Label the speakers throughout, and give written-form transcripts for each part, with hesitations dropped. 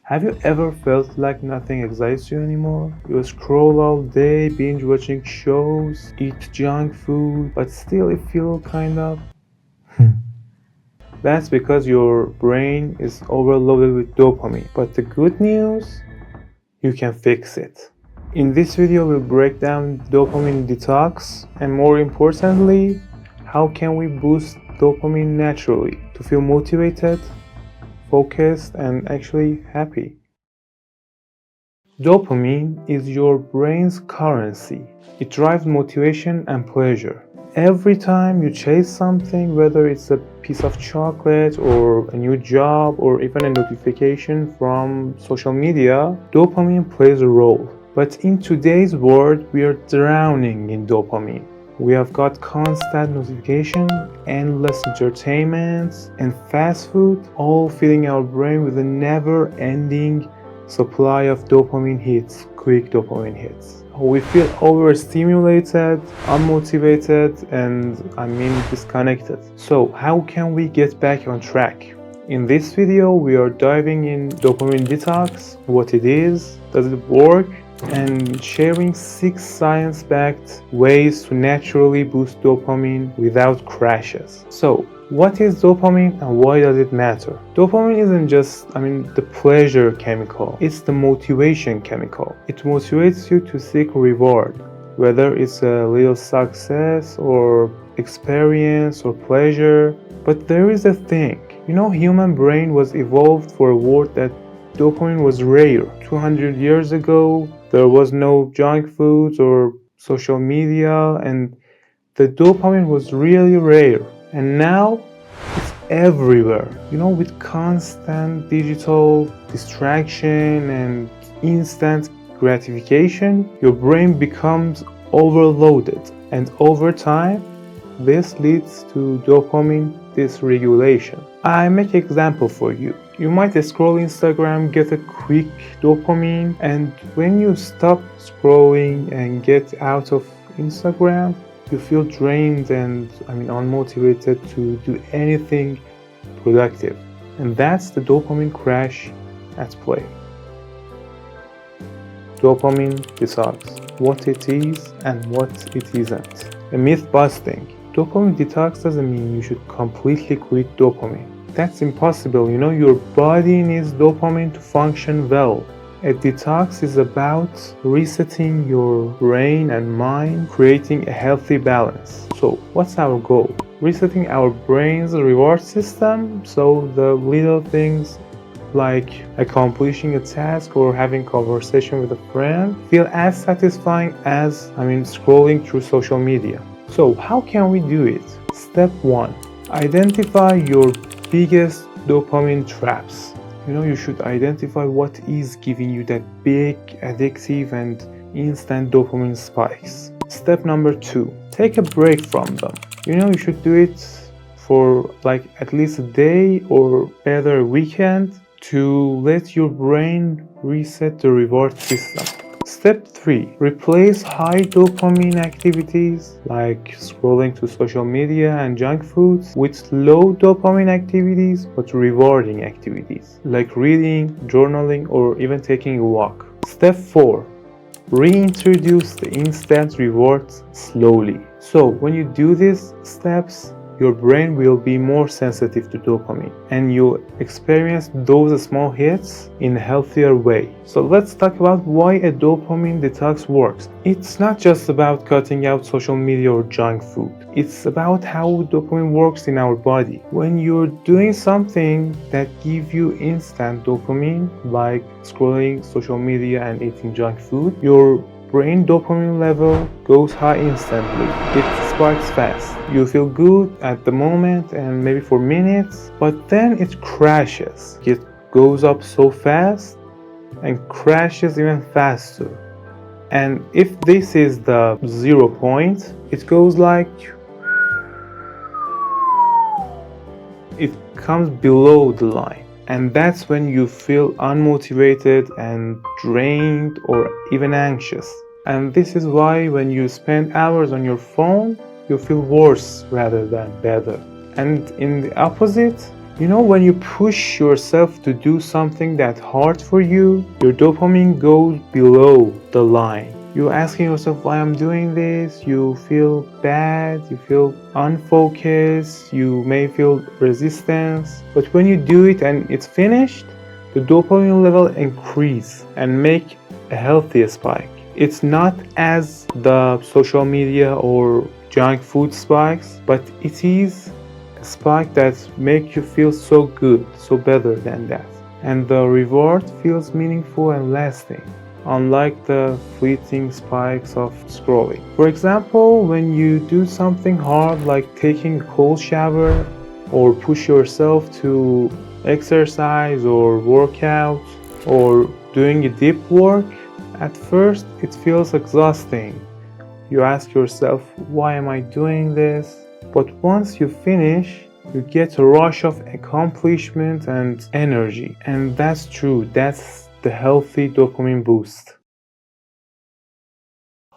Speaker 1: Have you ever felt like nothing excites you anymore? You scroll all day, binge watching shows, eat junk food, but still you feel kind of. That's because your brain is overloaded with dopamine. But the good news, you can fix it. In this video, we'll break down dopamine detox and more importantly, how can we boost dopamine naturally to feel motivated, focused, and actually happy. Dopamine is your brain's currency. It drives motivation and pleasure. Every time you chase something, whether it's a piece of chocolate or a new job or even a notification from social media, dopamine plays a role. But in today's world, we are drowning in dopamine. We have got constant notification, endless entertainment, and fast food, all filling our brain with a never-ending supply of dopamine hits, quick dopamine hits. We feel overstimulated, unmotivated, and disconnected. So how can we get back on track? In this video, we are diving in dopamine detox, what it is, does it work, and sharing 6 science-backed ways to naturally boost dopamine without crashes. So, what is dopamine and why does it matter? Dopamine isn't just, the pleasure chemical. It's the motivation chemical. It motivates you to seek reward, whether it's a little success or experience or pleasure. But there is a thing. Human brain was evolved for a world that dopamine was rare. 200 years ago, there was no junk foods or social media, and the dopamine was really rare. And now it's everywhere, with constant digital distraction and instant gratification, your brain becomes overloaded. And over time, this leads to dopamine dysregulation. I make an example for you. You might scroll Instagram, get a quick dopamine, and when you stop scrolling and get out of Instagram, you feel drained and unmotivated to do anything productive. And that's the dopamine crash at play. Dopamine detox, what it is and what it isn't. A myth busting. Dopamine detox doesn't mean you should completely quit dopamine. That's impossible. Your body needs dopamine to function well. A detox is about resetting your brain and mind, creating a healthy balance. So, what's our goal? Resetting our brain's reward system so the little things like accomplishing a task or having conversation with a friend feel as satisfying as scrolling through social media. So, how can we do it? Step 1. Identify your biggest dopamine traps. You should identify what is giving you that big, addictive, and instant dopamine spikes. Step number 2, take a break from them. You should do it for at least a day or better a weekend to let your brain reset the reward system. Step 3, replace high dopamine activities like scrolling to social media and junk foods with low dopamine activities but rewarding activities like reading, journaling, or even taking a walk. Step 4, reintroduce the instant rewards slowly. So when you do these steps, your brain will be more sensitive to dopamine and you'll experience those small hits in a healthier way. So let's talk about why a dopamine detox works. It's not just about cutting out social media or junk food. It's about how dopamine works in our body. When you're doing something that gives you instant dopamine, like scrolling social media and eating junk food, your brain dopamine level goes high instantly. It spikes fast. You feel good at the moment and maybe for minutes, but then it crashes. It goes up so fast and crashes even faster. And if this is the 0 point, it goes it comes below the line. And that's when you feel unmotivated and drained or even anxious. And this is why when you spend hours on your phone, you feel worse rather than better. And in the opposite, When you push yourself to do something that's hard for you, your dopamine goes below the line. You're asking yourself why I'm doing this, you feel bad, you feel unfocused, you may feel resistance. But when you do it and it's finished, the dopamine level increase and make a healthy spike. It's not as the social media or junk food spikes, but it is a spike that make you feel so good, so better than that. And the reward feels meaningful and lasting, unlike the fleeting spikes of scrolling. For example, when you do something hard like taking a cold shower or push yourself to exercise or work out or doing a deep work, at first it feels exhausting. You ask yourself, why am I doing this? But once you finish, you get a rush of accomplishment and energy. And that's true, that's the healthy dopamine boost.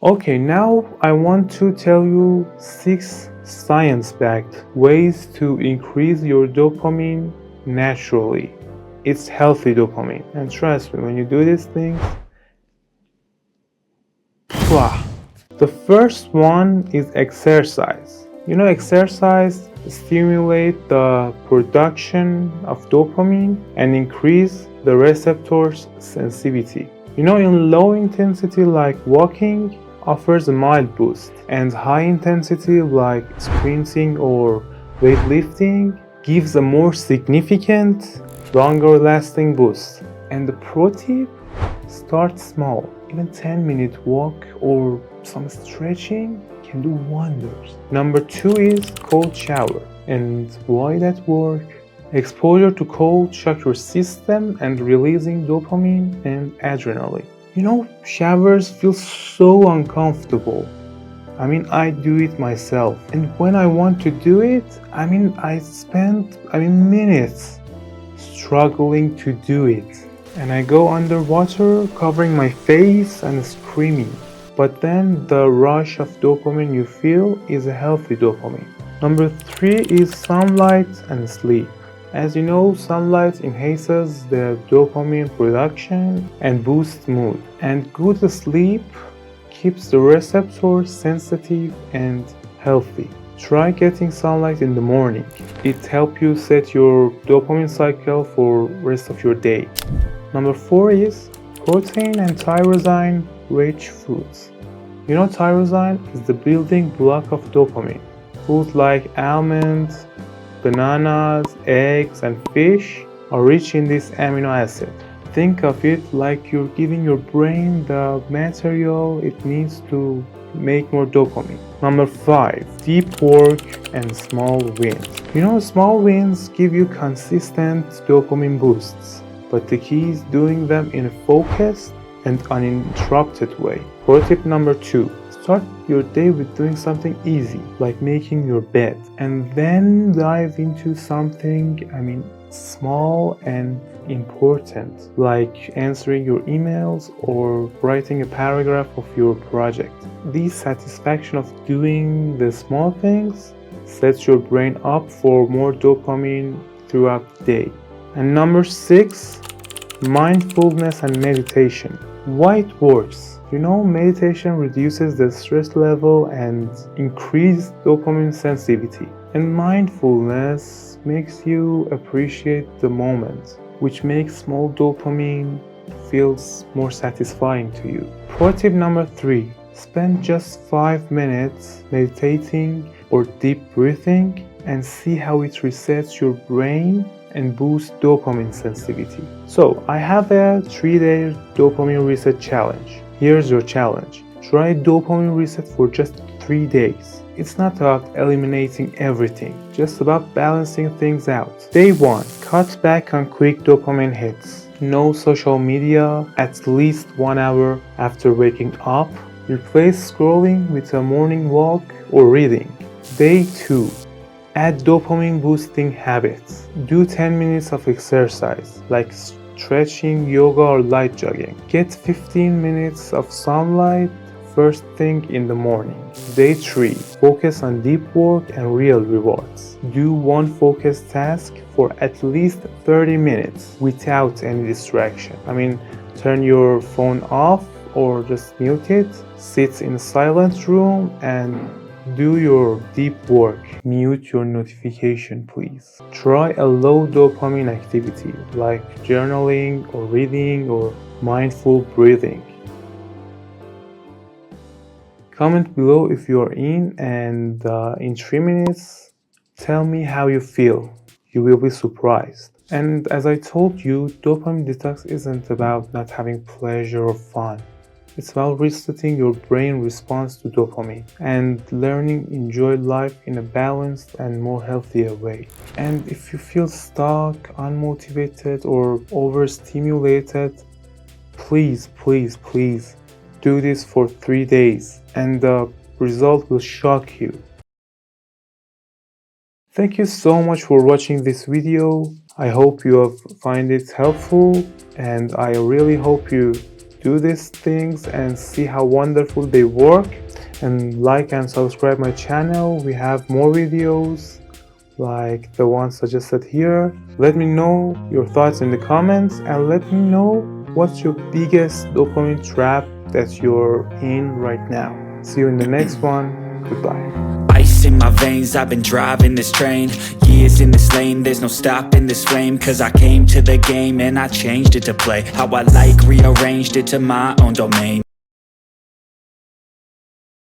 Speaker 1: Okay, now I want to tell you 6 science-backed ways to increase your dopamine naturally. It's healthy dopamine. And trust me, when you do these things, the first one is exercise. Exercise stimulates the production of dopamine and increase the receptors' sensitivity. In low intensity like walking offers a mild boost, and high intensity like sprinting or weightlifting gives a more significant, longer lasting boost. And the pro tip, start small. Even 10-minute walk or some stretching can do wonders. Number 2 is cold shower. And why that work? Exposure to cold shock your system and releasing dopamine and adrenaline. Showers feel so uncomfortable. I do it myself. And when I want to do it, I spend minutes struggling to do it. And I go underwater, covering my face and screaming. But then the rush of dopamine you feel is a healthy dopamine. Number 3 is sunlight and sleep. As you know, sunlight enhances the dopamine production and boosts mood. And good sleep keeps the receptors sensitive and healthy. Try getting sunlight in the morning. It helps you set your dopamine cycle for rest of your day. Number 4 is protein and tyrosine-rich foods. Tyrosine is the building block of dopamine. Foods like almonds, bananas, eggs, and fish are rich in this amino acid. Think of it like you're giving your brain the material it needs to make more dopamine. Number 5, deep work and small wins. Small wins give you consistent dopamine boosts, but the key is doing them in a focused and uninterrupted way. Pro tip number 2, start your day with doing something easy, like making your bed, and then dive into something, small and important, like answering your emails or writing a paragraph of your project. The satisfaction of doing the small things sets your brain up for more dopamine throughout the day. And number 6, mindfulness and meditation. Why it works? Meditation reduces the stress level and increases dopamine sensitivity. And mindfulness makes you appreciate the moment, which makes small dopamine feels more satisfying to you. Pro tip number 3, spend just 5 minutes meditating or deep breathing and see how it resets your brain and boosts dopamine sensitivity. So I have a 3-day dopamine reset challenge. Here's your challenge. Try dopamine reset for just 3 days. It's not about eliminating everything, just about balancing things out. Day 1, cut back on quick dopamine hits. No social media at least 1 hour after waking up. Replace scrolling with a morning walk or reading. Day 2, add dopamine boosting habits. Do 10 minutes of exercise, like stretching, yoga, or light jogging. Get 15 minutes of sunlight first thing in the morning. Day 3. Focus on deep work and real rewards. Do one focused task for at least 30 minutes without any distraction. Turn your phone off or just mute it. Sit in a silent room and do your deep work. Mute your notification, please. Try a low dopamine activity like journaling or reading or mindful breathing. Comment below if you are in, and in 3 minutes, tell me how you feel. You will be surprised. And as I told you, dopamine detox isn't about not having pleasure or fun. It's about resetting your brain response to dopamine and learning enjoy life in a balanced and more healthier way. And if you feel stuck, unmotivated, or overstimulated, please do this for 3 days and the result will shock you. Thank you so much for watching this video. I hope you have find it helpful, and I really hope you do these things and see how wonderful they work. And like and subscribe my channel. We have more videos like the one suggested here. Let me know your thoughts in the comments, and let me know what's your biggest dopamine trap that you're in right now. See you in the next one. Goodbye.
Speaker 2: Ice in my veins, I've been driving this train. Years in this lane, there's no stopping this flame. Cause I came to the game and I changed it to play how I like, rearranged it to my own domain.